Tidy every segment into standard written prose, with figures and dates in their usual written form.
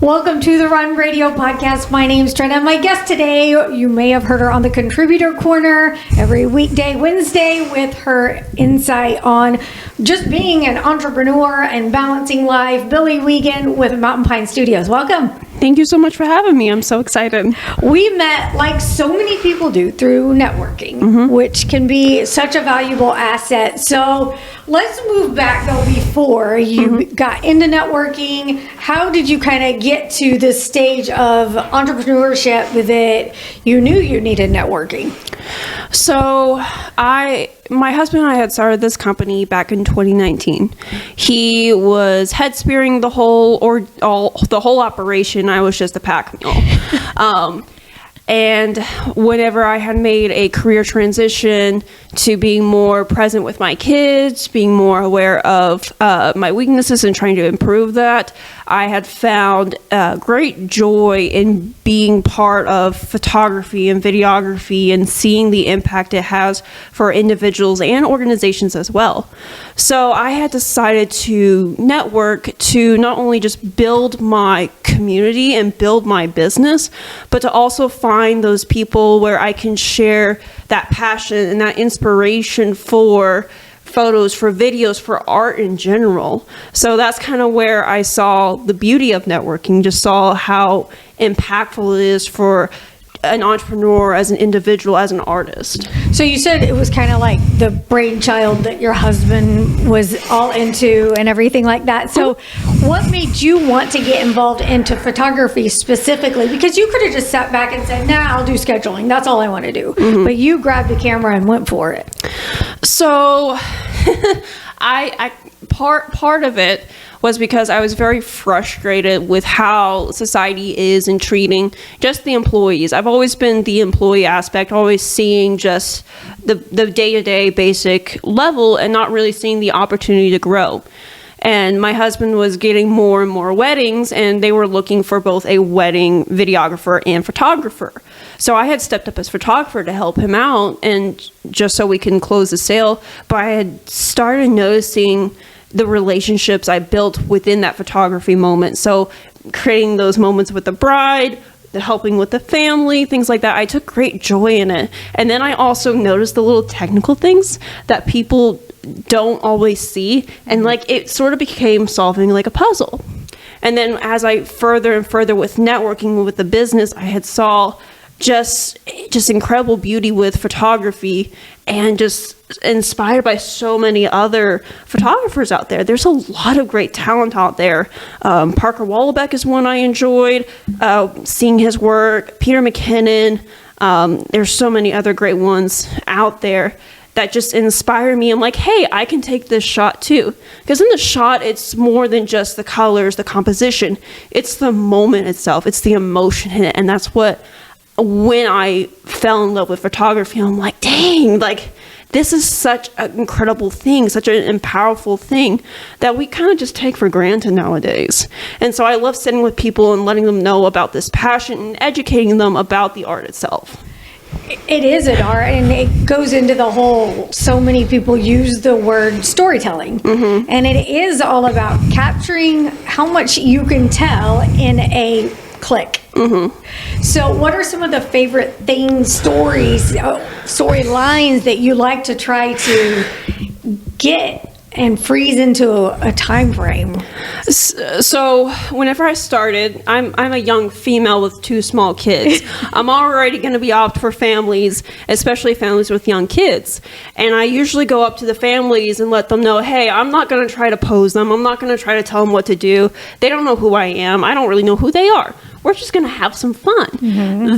Welcome to the Run Radio Podcast. My name's Trina. My guest today, you may have heard her on the Contributor Corner every weekday, Wednesday, with her insight on just being an entrepreneur and balancing life. Billie Wiegand with Mountain Pine Studios. Welcome. Thank you so much for having me. I'm so excited. We met, like so many people do, through networking, which can be such a valuable asset. So let's move back, though, before you got into networking. How did you kind of get to this stage of entrepreneurship with it? You knew you needed networking. So my husband and I had started this company back in 2019. He was head spearering the whole operation. I was just a pack mule. And whenever I had made a career transition to being more present with my kids, being more aware of my weaknesses and trying to improve that, I had found great joy in being part of photography and videography and seeing the impact it has for individuals and organizations as well. So I had decided to network to not only just build my community and build my business, but to also find those people where I can share that passion and that inspiration for photos, for videos, for art in general. So that's kind of where I saw the beauty of networking, just saw how impactful it is for an entrepreneur, as an individual, as an artist. So you said it was kind of like the brainchild that your husband was all into and everything like that. So what made you want to get involved into photography specifically? Because you could have just sat back and said, nah, I'll do scheduling. That's all I want to do. But you grabbed the camera and went for it. So I part of it was because I was very frustrated with how society is in treating just the employees. I've always been the employee aspect, always seeing just the day-to-day basic level and not really seeing the opportunity to grow. And my husband was getting more and more weddings, and they were looking for both a wedding videographer and photographer. So I had stepped up as photographer to help him out, and just so we can close the sale. But I had started noticing the relationships I built within that photography moment. So creating those moments with the bride, the helping with the family, things like that. I took great joy in it. And then I also noticed the little technical things that people don't always see. And like it sort of became solving like a puzzle. And then as I further and further with networking with the business, I had saw just incredible beauty with photography and just inspired by so many other photographers out there. There's a lot of great talent out there. Parker Wallabeck is one I enjoyed seeing his work. Peter McKinnon. There's so many other great ones out there that just inspire me. I'm like, hey, I can take this shot too. Because in the shot, it's more than just the colors, the composition. It's the moment itself. It's the emotion in it. And that's what, when I fell in love with photography, I'm like, dang, like this is such an incredible thing, such an powerful thing that we kind of just take for granted nowadays. And so I love sitting with people and letting them know about this passion and educating them about the art itself. It is an art, and it goes into the whole, so many people use the word storytelling. And it is all about capturing how much you can tell in a click. So what are some of the favorite things, storylines that you like to try to get and freeze into a time frame? So whenever I started, I'm a young female with 2 small kids. I'm already going to be opt for families, especially families with young kids. And I usually go up to the families and let them know, hey, I'm not going to try to pose them. I'm not going to try to tell them what to do. They don't know who I am. I don't really know who they are. We're just going to have some fun.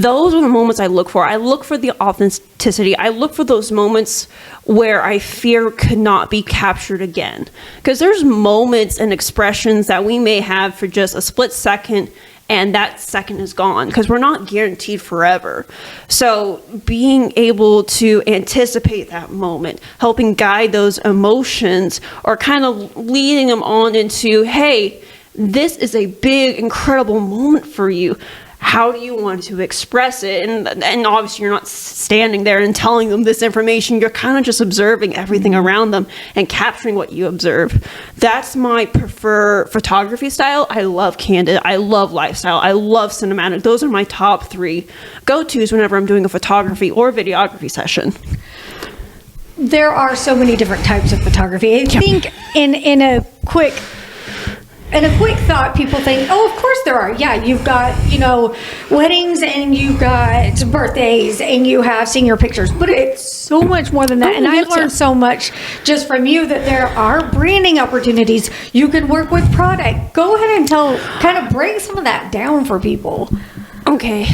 Those are the moments I look for. I look for the authenticity. I look for those moments where I fear could not be captured again. Because there's moments and expressions that we may have for just a split second, and that second is gone because we're not guaranteed forever. So being able to anticipate that moment, helping guide those emotions, or kind of leading them on into, hey, this is a big, incredible moment for you. how do you want to express it? And obviously you're not standing there and telling them this information. You're kind of just observing everything around them and capturing what you observe. That's my preferred photography style. I love candid. I love lifestyle. I love cinematic. Those are my top 3 go-tos whenever I'm doing a photography or videography session. There are so many different types of photography. I think in a quick thought, people think, oh, of course there are. Yeah, you've got, weddings, and you've got birthdays, and you have senior pictures, but it's so much more than that. And I learned so much just from you that there are branding opportunities. You can work with product. Go ahead and kind of break some of that down for people. Okay.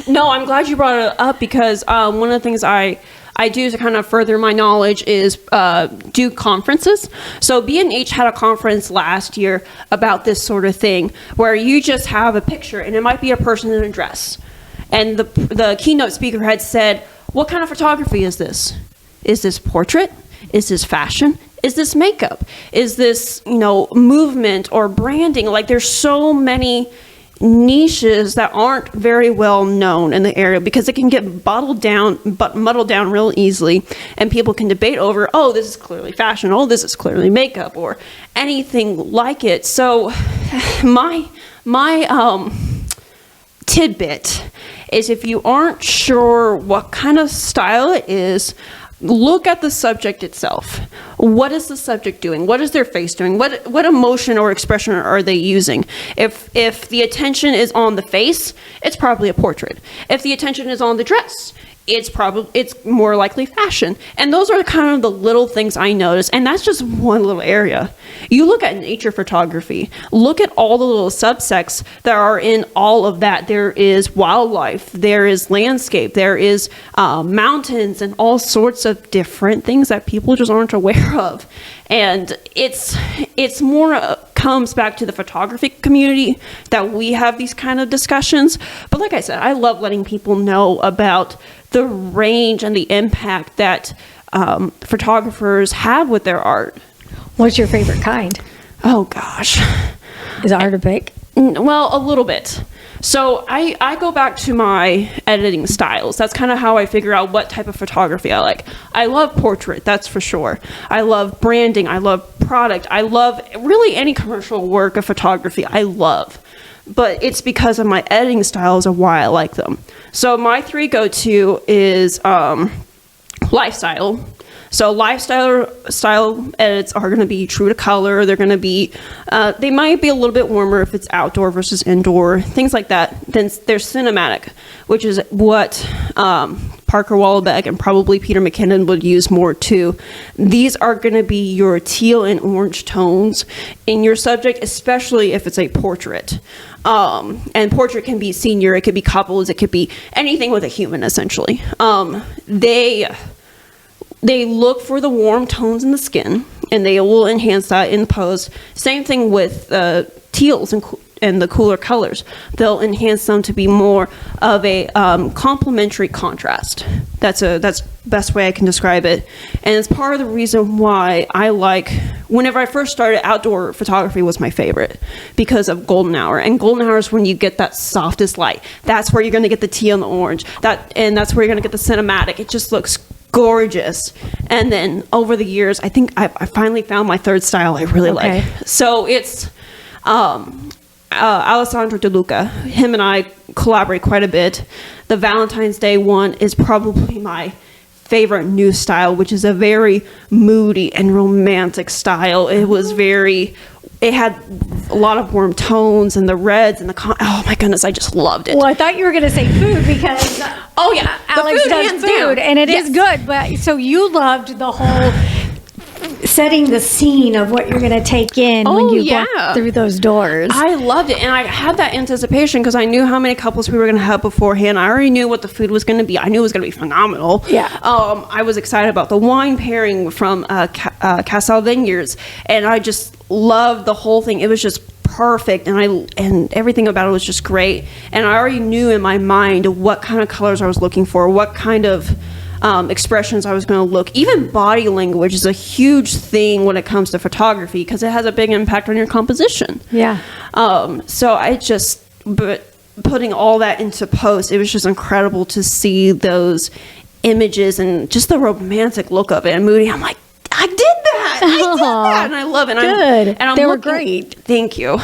No, I'm glad you brought it up, because one of the things I do to kind of further my knowledge is do conferences. So B&H had a conference last year about this sort of thing, where you just have a picture, and it might be a person in a dress. And the keynote speaker had said, what kind of photography is this? Is this portrait? Is this fashion? Is this makeup? Is this, movement or branding? Like, there's so many niches that aren't very well known in the area, because it can get muddled down real easily, and people can debate over, oh, this is clearly fashion, oh, this is clearly makeup, or anything like it. So my tidbit is, if you aren't sure what kind of style it is, look at the subject itself. What is the subject doing? What is their face doing? What emotion or expression are they using? If the attention is on the face, it's probably a portrait. If the attention is on the dress, it's more likely fashion. And those are kind of the little things I notice, and that's just one little area. You look at nature photography, look at all the little subsects that are in all of that. There is wildlife, there is landscape, there is mountains, and all sorts of different things that people just aren't aware of. And it's more comes back to the photography community that we have these kind of discussions. But like I said, I love letting people know about the range and the impact that photographers have with their art. What's your favorite kind? Oh gosh. Is it hard to pick? Well, a little bit. So I go back to my editing styles. That's kind of how I figure out what type of photography I like. I love portrait, that's for sure. I love branding. I love product. I love really any commercial work of photography. I love. But it's because of my editing styles of why I like them. So my 3 go-to is lifestyle. So lifestyle edits are going to be true to color. They're going to be, they might be a little bit warmer if it's outdoor versus indoor, things like that. Then there's cinematic, which is what Parker Wallenbeck and probably Peter McKinnon would use more too. These are going to be your teal and orange tones in your subject, especially if it's a portrait. And portrait can be senior, it could be couples, it could be anything with a human, essentially. They look for the warm tones in the skin, and they will enhance that in post. Same thing with teals and the cooler colors. They'll enhance them to be more of a complementary contrast. That's the best way I can describe it. And it's part of the reason why I like, whenever I first started, outdoor photography was my favorite because of golden hour. And golden hour is when you get that softest light. That's where you're going to get the teal and the orange. And that's where you're going to get the cinematic. It just looks gorgeous. And then over the years, I think I finally found my third style I really like. So it's Alessandro De Luca. Him and I collaborate quite a bit. The Valentine's Day one is probably my favorite new style, which is a very moody and romantic style. It had a lot of warm tones and the reds and oh my goodness, I just loved it. Well, I thought you were going to say food because oh yeah, Alex does food and it is good. But so you loved the whole setting the scene of what you're going to take in when you walk through those doors. I loved it, and I had that anticipation because I knew how many couples we were going to have beforehand. I already knew what the food was going to be. I knew it was going to be phenomenal. Yeah. I was excited about the wine pairing from Casal Vineyards, and I just loved the whole thing. It was just perfect, and everything about it was just great. And I already knew in my mind what kind of colors I was looking for, what kind of expressions I was going to look. Even body language is a huge thing when it comes to photography because it has a big impact on your composition. Yeah. So I just, but putting all that into post, it was just incredible to see those images and just the romantic look of it. And Moody, I'm like, I did that, and I love it. Good. They were great. Thank you.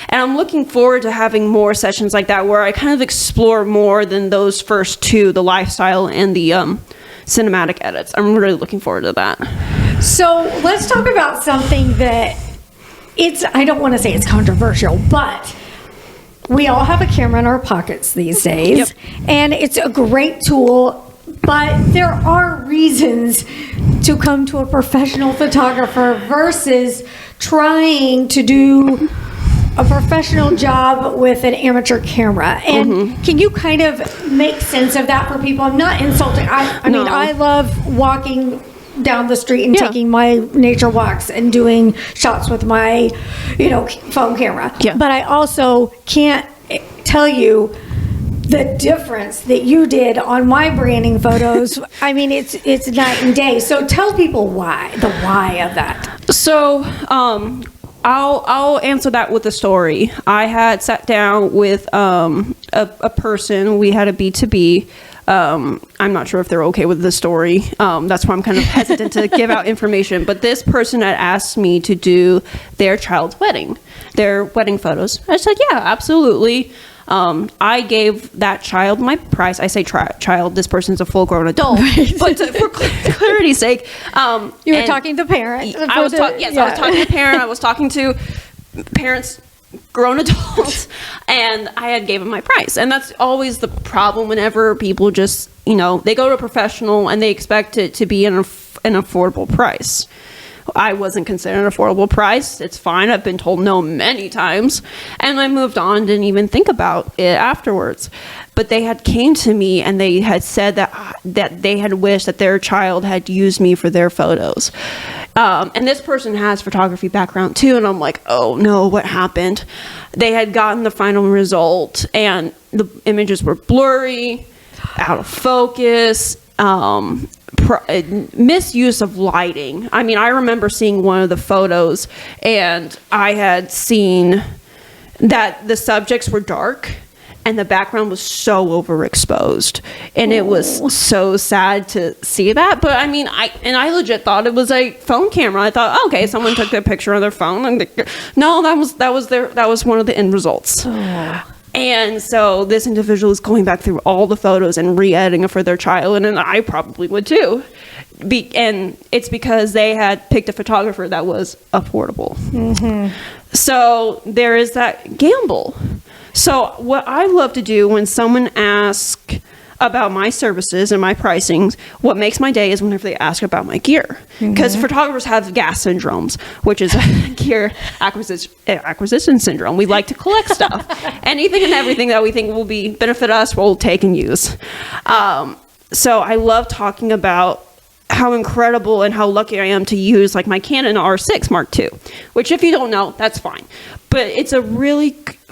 And I'm looking forward to having more sessions like that where I kind of explore more than those first two, the lifestyle and the cinematic edits. I'm really looking forward to that. So let's talk about something that I don't want to say it's controversial, but we all have a camera in our pockets these days. Yep. And it's a great tool, but there are reasons to come to a professional photographer versus trying to do a professional job with an amateur camera. And can you kind of make sense of that for people? I'm not insulting. I mean, I love walking down the street and taking my nature walks and doing shots with my, phone camera. Yeah. But I also can't tell you the difference that you did on my branding photos. I mean, it's night and day. So tell people the why of that. So, I'll answer that with a story. I had sat down with a person. We had a B2B. I'm not sure if they're okay with the story. That's why I'm kind of hesitant to give out information. But this person had asked me to do their child's wedding, their wedding photos. I said, yeah, absolutely. I gave that child my price. I say child. This person's a full-grown adult. But for clarity's sake, you were talking to the parent. I was talking to the parent. I was talking to parents, grown adults, and I had gave them my price. And that's always the problem whenever people just, they go to a professional and they expect it to be an affordable price. I wasn't considered an affordable price. It's fine. I've been told no many times. And I moved on, didn't even think about it afterwards. But they had came to me and they had said that they had wished that their child had used me for their photos. And this person has photography background too. And I'm like, oh no, what happened? They had gotten the final result and the images were blurry, out of focus, misuse of lighting. I mean, I remember seeing one of the photos and I had seen that the subjects were dark and the background was so overexposed, and it was so sad to see that. But I mean, I legit thought it was a phone camera. I thought, okay, someone took their picture on their phone, and no, that was one of the end results. And so this individual is going back through all the photos and re-editing it for their child, and I probably would too. And it's because they had picked a photographer that was affordable. So there is that gamble. So what I love to do when someone asks about my services and my pricings, what makes my day is whenever they ask about my gear. Because photographers have gas syndromes, which is a gear acquisition syndrome. We like to collect stuff. Anything and everything that we think will benefit us, we'll take and use. So I love talking about how incredible and how lucky I am to use like my Canon R6 Mark II, which if you don't know, that's fine. But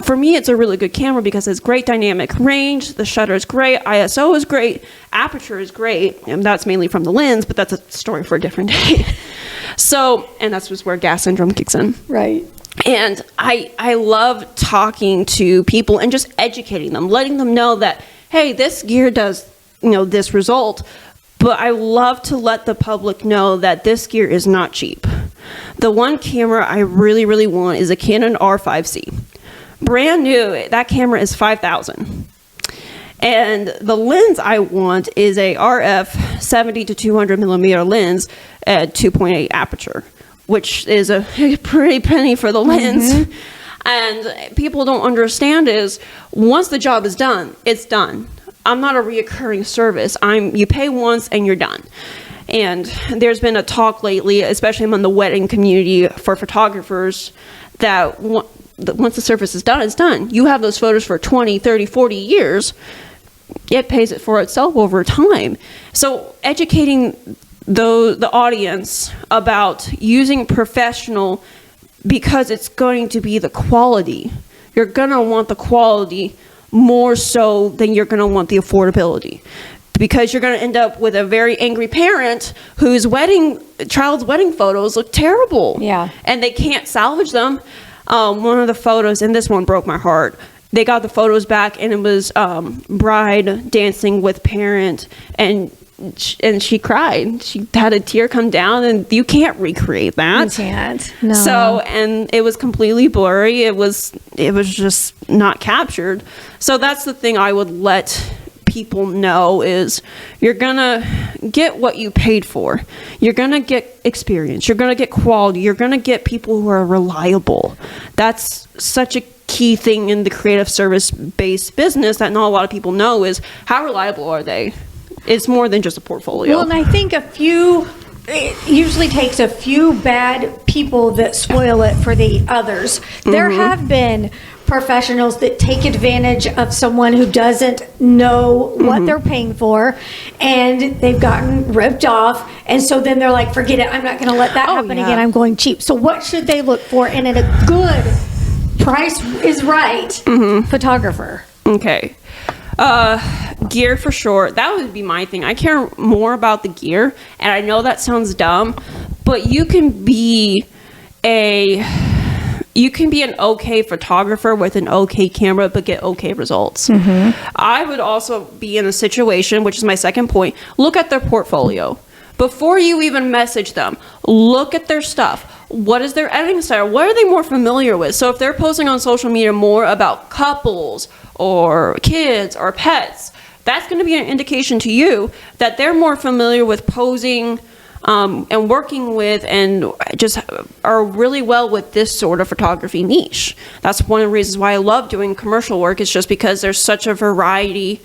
for me, it's a really good camera because it's great dynamic range. The shutter is great. ISO is great. Aperture is great. And that's mainly from the lens, but that's a story for a different day. So, and that's just where gas syndrome kicks in. Right. And I love talking to people and just educating them, letting them know that, hey, this gear does, this result. But I love to let the public know that this gear is not cheap. The one camera I really, really want is a Canon R5C. Brand new, that camera is $5,000. And the lens I want is a RF 70 to 200 millimeter lens at 2.8 aperture, which is a pretty penny for the lens. And people don't understand is once the job is done, it's done. I'm not a reoccurring service. You pay once and you're done. And there's been a talk lately, especially among the wedding community for photographers, that once the service is done, it's done. You have those photos for 20, 30, 40 years. It pays it for itself over time. So educating the audience about using professional because it's going to be the quality. You're going to want the quality more so than you're going to want the affordability, because you're going to end up with a very angry parent whose child's wedding photos look terrible. Yeah. And they can't salvage them. One of the photos, and this one broke my heart, they got the photos back, and it was bride dancing with parent, and she cried. She had a tear come down, and you can't recreate that. You can't. No. So, and it was completely blurry. It was just not captured. So that's the thing I would let people know is you're gonna get what you paid for. You're gonna get experience. You're gonna get quality. You're gonna get people who are reliable. That's such a key thing in the creative service-based business that not a lot of people know is how reliable are they? It's more than just a portfolio. Well, and I think it usually takes a few bad people that spoil it for the others. There have been professionals that take advantage of someone who doesn't know what they're paying for, and they've gotten ripped off, and so then they're like, forget it, I'm not going to let that happen again, I'm going cheap. So what should they look for in a good price is right photographer? Okay. Gear for sure. That would be my thing. I care more about the gear, and I know that sounds dumb, but you can be an okay photographer with an okay camera, but get okay results. I would also be in a situation, which is my second point, look at their portfolio. Before you even message them, look at their stuff. What is their editing style? What are they more familiar with? So if they're posting on social media more about couples or kids or pets, that's going to be an indication to you that they're more familiar with posing and working with and just are really well with this sort of photography niche. That's one of the reasons why I love doing commercial work. It's just because there's such a variety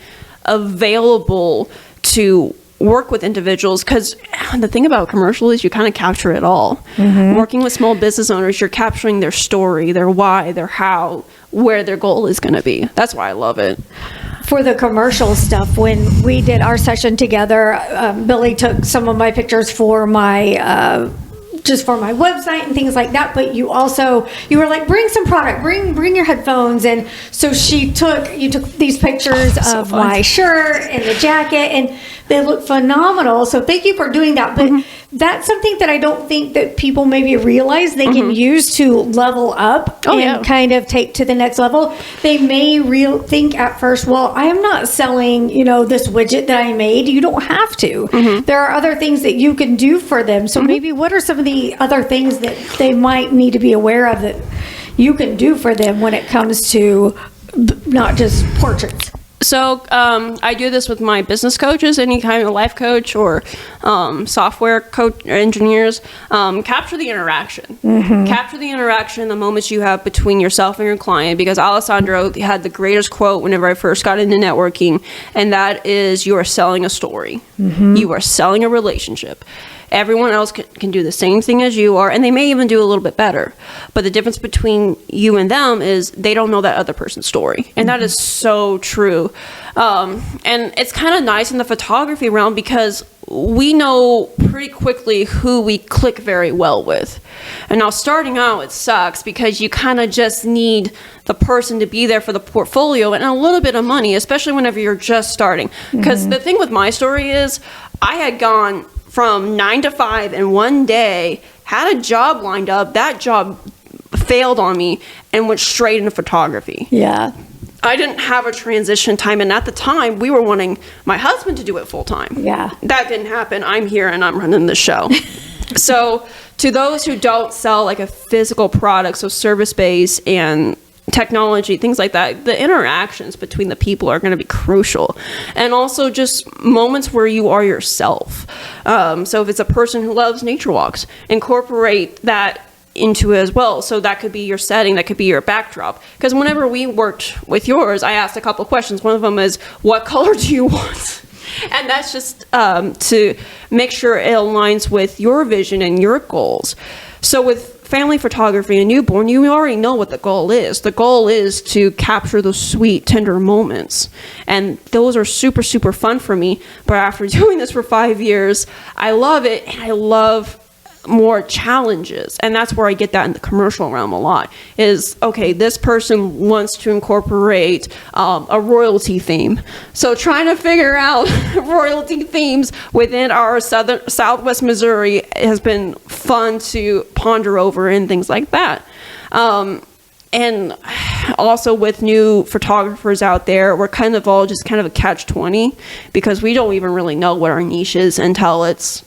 available to work with individuals, because the thing about commercial is you kind of capture it all. Working with small business owners, you're capturing their story, their why, their how, where their goal is going to be. That's why I love it. For the commercial stuff, when we did our session together, Billie took some of my pictures for my just for my website and things like that, but you were like, bring some product, bring your headphones. And so you took these pictures of my shirt and the jacket, and they look phenomenal. So thank you for doing that. But that's something that I don't think that people maybe realize they can use to level up and kind of take to the next level. They may think at first, well, I am not selling, this widget that I made. You don't have to. There are other things that you can do for them. So maybe what are some of the other things that they might need to be aware of that you can do for them when it comes to not just portraits? So I do this with my business coaches, any kind of life coach or software coach or engineers. Capture the interaction. Capture the interaction, the moments you have between yourself and your client, because Alessandro had the greatest quote whenever I first got into networking, and that is, you are selling a story. You are selling a relationship. Everyone else can do the same thing as you are, and they may even do a little bit better. But the difference between you and them is they don't know that other person's story. And that is so true. And it's kind of nice in the photography realm because we know pretty quickly who we click very well with. And now starting out, it sucks because you kind of just need the person to be there for the portfolio and a little bit of money, especially whenever you're just starting. Because the thing with my story is I had gone from 9 to 5 in one day, had a job lined up, that job failed on me, and went straight into photography. Yeah. I didn't have a transition time, and at the time, we were wanting my husband to do it full time. Yeah. That didn't happen. I'm here, and I'm running the show. So to those who don't sell like a physical product, so service-based and technology, things like that, the interactions between the people are going to be crucial. And also just moments where you are yourself. So if it's a person who loves nature walks, incorporate that into it as well. So that could be your setting, that could be your backdrop. Because whenever we worked with yours, I asked a couple of questions. One of them is, what color do you want? And that's just to make sure it aligns with your vision and your goals. So with family photography and newborn, you already know what the goal is. The goal is to capture those sweet, tender moments. And those are super, super fun for me. But after doing this for 5 years, I love it, and I love more challenges. And that's where I get that in the commercial realm a lot is, okay, this person wants to incorporate a royalty theme. So trying to figure out royalty themes within our Southwest Missouri has been fun to ponder over and things like that. And also with new photographers out there, we're kind of all just kind of a catch-20 because we don't even really know what our niche is until it's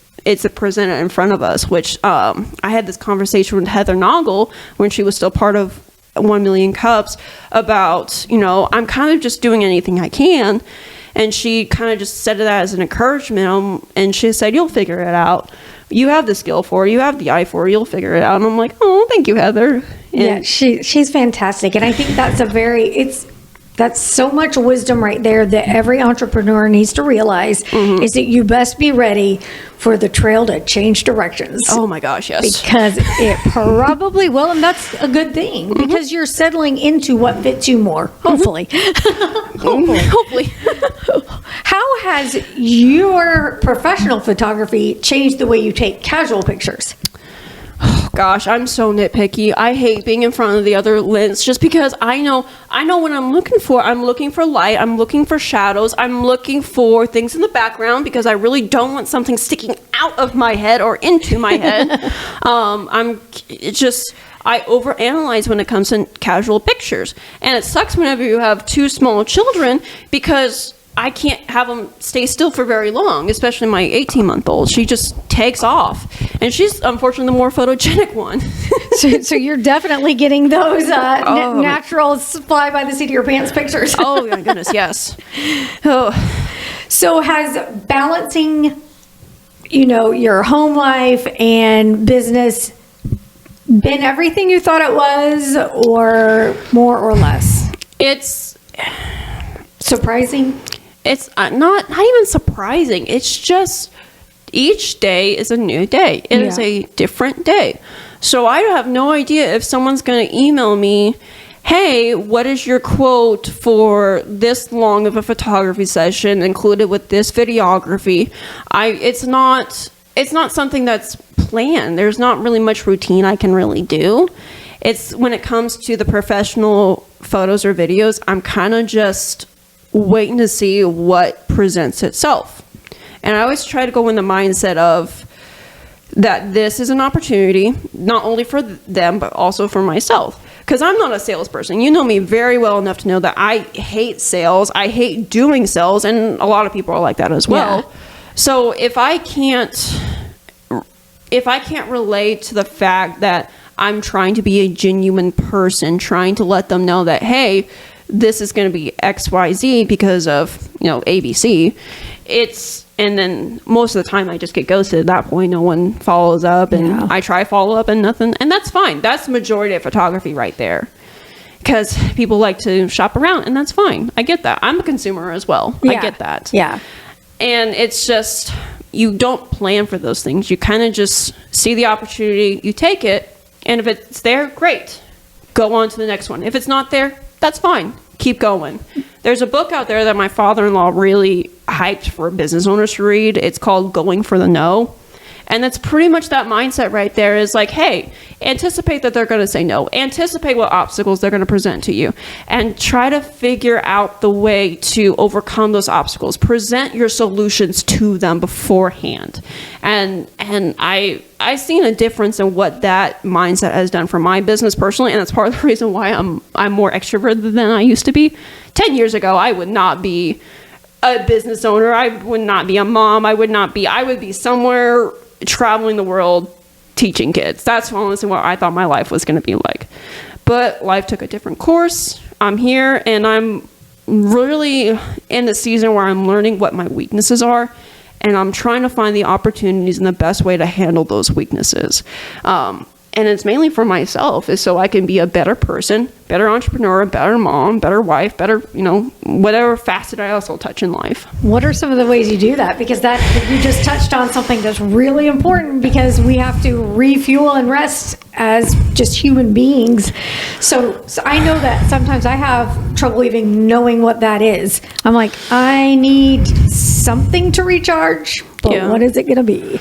presented in front of us, which I had this conversation with Heather Noggle when she was still part of 1 Million Cups about, I'm kind of just doing anything I can. And she kind of just said that as an encouragement. And she said, you'll figure it out. You have the skill for it. You have the eye for it. You'll figure it out. And I'm like, oh, thank you, Heather. Yeah, she's fantastic. And I think that's that's so much wisdom right there that every entrepreneur needs to realize is that you best be ready for the trail to change directions. Oh my gosh, yes. Because it probably will, and that's a good thing because you're settling into what fits you more, hopefully. Hopefully. How has your professional photography changed the way you take casual pictures? Gosh, I'm so nitpicky. I hate being in front of the other lens just because I know what I'm looking for. I'm looking for light. I'm looking for shadows. I'm looking for things in the background because I really don't want something sticking out of my head or into my head. I overanalyze when it comes to casual pictures. And it sucks whenever you have two small children because I can't have them stay still for very long, especially my 18-month-old. She just takes off. And she's, unfortunately, the more photogenic one. So you're definitely getting those natural fly by the seat of your pants pictures. Oh, my goodness, yes. Oh. So has balancing, your home life and business been everything you thought it was, or more or less? It's surprising. It's not even surprising. It's just each day is a new day. It is a different day. So I have no idea if someone's going to email me, hey, what is your quote for this long of a photography session included with this videography? It's not something that's planned. There's not really much routine I can really do. It's when it comes to the professional photos or videos, I'm kind of just waiting to see what presents itself. And I always try to go in the mindset of that this is an opportunity, not only for them, but also for myself. Because I'm not a salesperson. You know me very well enough to know that I hate sales. I hate doing sales. And a lot of people are like that as well. Yeah. So if I can't relate to the fact that I'm trying to be a genuine person, trying to let them know that, hey, this is going to be XYZ because of, ABC. And then most of the time I just get ghosted at that point. No one follows up and I try follow up and nothing. And that's fine. That's the majority of photography right there. Because people like to shop around and that's fine. I get that. I'm a consumer as well. I get that. Yeah. And it's just, you don't plan for those things. You kind of just see the opportunity, you take it. And if it's there, great. Go on to the next one. If it's not there, that's fine. Keep going. There's a book out there that my father-in-law really hyped for business owners to read. It's called Going for the No. And that's pretty much that mindset right there is like, hey, anticipate that they're going to say no. Anticipate what obstacles they're going to present to you. And try to figure out the way to overcome those obstacles. Present your solutions to them beforehand. And I've seen a difference in what that mindset has done for my business personally. And that's part of the reason why I'm more extroverted than I used to be. 10 years ago, I would not be a business owner. I would not be a mom. I would be somewhere traveling the world teaching kids. That's honestly what I thought my life was going to be like. But life took a different course. I'm here and I'm really in the season where I'm learning what my weaknesses are, and I'm trying to find the opportunities and the best way to handle those weaknesses. And it's mainly for myself, is so I can be a better person, better entrepreneur, better mom, better wife, better, whatever facet I also touch in life. What are some of the ways you do that? Because you just touched on something that's really important, because we have to refuel and rest as just human beings. So I know that sometimes I have trouble even knowing what that is. I'm like, I need something to recharge, but what is it going to be?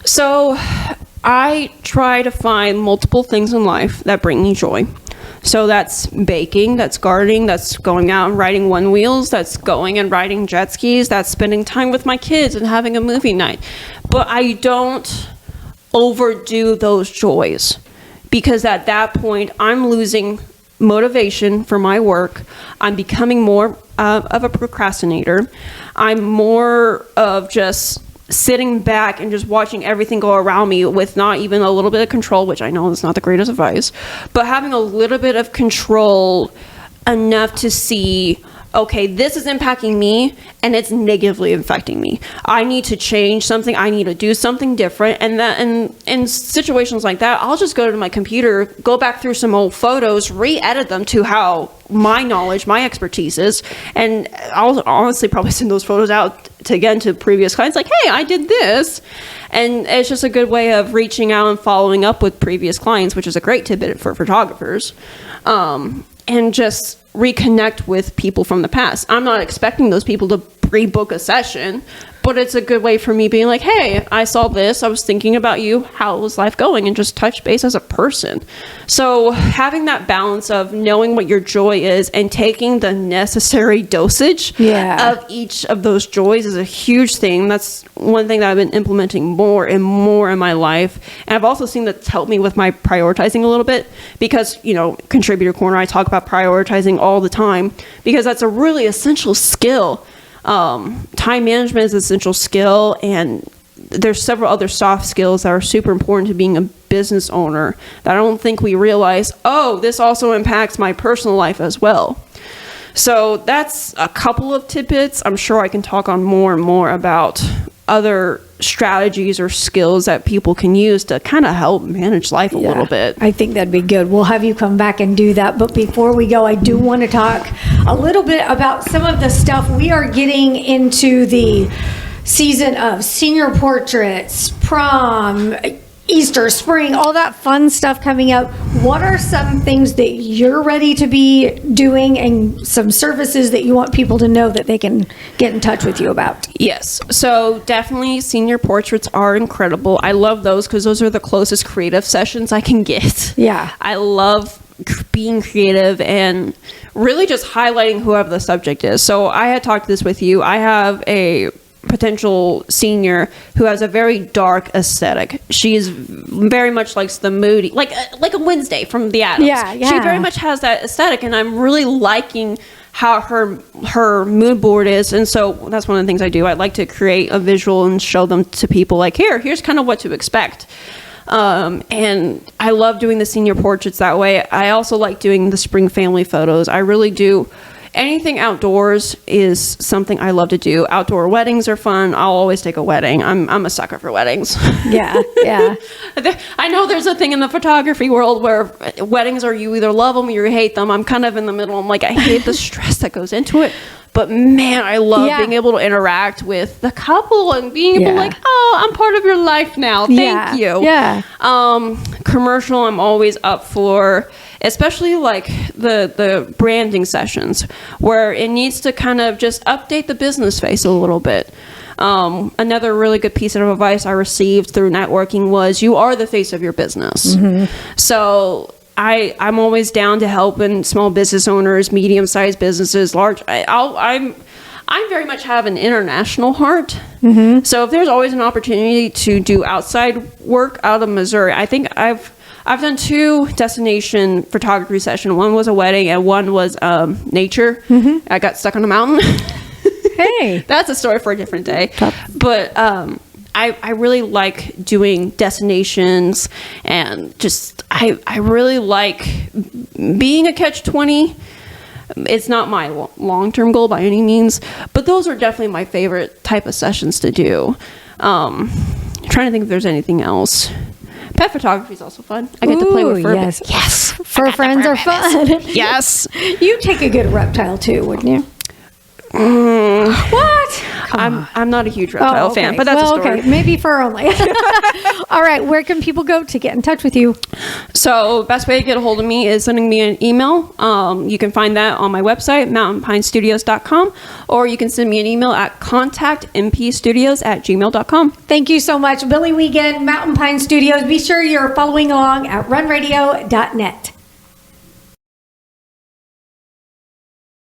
So I try to find multiple things in life that bring me joy. So that's baking, that's gardening, that's going out and riding one wheels, that's going and riding jet skis, that's spending time with my kids and having a movie night. But I don't overdo those joys, because at that point I'm losing motivation for my work. I'm becoming more of a procrastinator. I'm more of just sitting back and just watching everything go around me with not even a little bit of control, which I know is not the greatest advice, but having a little bit of control enough to see, okay, this is impacting me and it's negatively affecting me. I need to change something. I need to do something different. And that, and in situations like that, I'll just go to my computer, go back through some old photos, re-edit them to how my knowledge, my expertise is. And I'll honestly probably send those photos out to previous clients, like, hey, I did this. And it's just a good way of reaching out and following up with previous clients, which is a great tidbit for photographers. And just reconnect with people from the past. I'm not expecting those people to pre-book a session, but it's a good way for me being like, hey, I saw this, I was thinking about you, how was life going, and just touch base as a person. So having that balance of knowing what your joy is and taking the necessary dosage of each of those joys is a huge thing. That's one thing that I've been implementing more and more in my life. And I've also seen that's helped me with my prioritizing a little bit because, you know, Contributor Corner, I talk about prioritizing all the time because that's a really essential skill. Time management is an essential skill, and there's several other soft skills that are super important to being a business owner that I don't think we realize, oh, this also impacts my personal life as well. So that's a couple of tidbits. I'm sure I can talk on more and more about other strategies or skills that people can use to kind of help manage life a little bit. I think that'd be good. We'll have you come back and do that. But before we go, I do want to talk a little bit about some of the stuff. We are getting into the season of senior portraits, prom, Easter, spring, all that fun stuff coming up. What are some things that you're ready to be doing and some services that you want people to know that they can get in touch with you about? Yes. So definitely senior portraits are incredible. I love those because those are the closest creative sessions I can get. Yeah. I love being creative and really just highlighting whoever the subject is. So I had talked this with you. I have a potential senior who has a very dark aesthetic. She's very much likes the moody, like a Wednesday from the Addams. Yeah. She very much has that aesthetic, and I'm really liking how her mood board is. And so that's one of the things I do. I like to create a visual and show them to people, like, here's kind of what to expect. And I love doing the senior portraits that way. I also like doing the spring family photos. I really do. Anything outdoors is something I love to do. Outdoor weddings are fun. I'll always take a wedding. I'm a sucker for weddings. Yeah. I know there's a thing in the photography world where weddings are you either love them or you hate them. I'm kind of in the middle. I'm like, I hate the stress that goes into it. But man, I love being able to interact with the couple and being able to like, oh, I'm part of your life now. Thank you. Yeah. Commercial, I'm always up for, especially like the branding sessions where it needs to kind of just update the business face a little bit. Another really good piece of advice I received through networking was you are the face of your business. Mm-hmm. So I'm always down to helping small business owners, medium-sized businesses, large. I very much have an international heart. Mm-hmm. So if there's always an opportunity to do outside work out of Missouri, I think I've done 2 destination photography sessions. One was a wedding and one was nature. Mm-hmm. I got stuck on a mountain. Hey, that's a story for a different day. But I really like doing destinations, and just I really like being a catch-20. It's not my long-term goal by any means, but those are definitely my favorite type of sessions to do. I'm trying to think if there's anything else. Pet photography is also fun. I get to play with fur. Yes. Fur friends are fun. Yes. You take a good reptile too, wouldn't you? What? I'm not a huge reptile fan, but that's a story. Okay. Maybe fur only. All right. Where can people go to get in touch with you? So best way to get a hold of me is sending me an email. You can find that on my website, mountainpinestudios.com, or you can send me an email at contactmpstudios@gmail.com. Thank you so much, Billie Wiegand, Mountain Pine Studios. Be sure you're following along at runradio.net.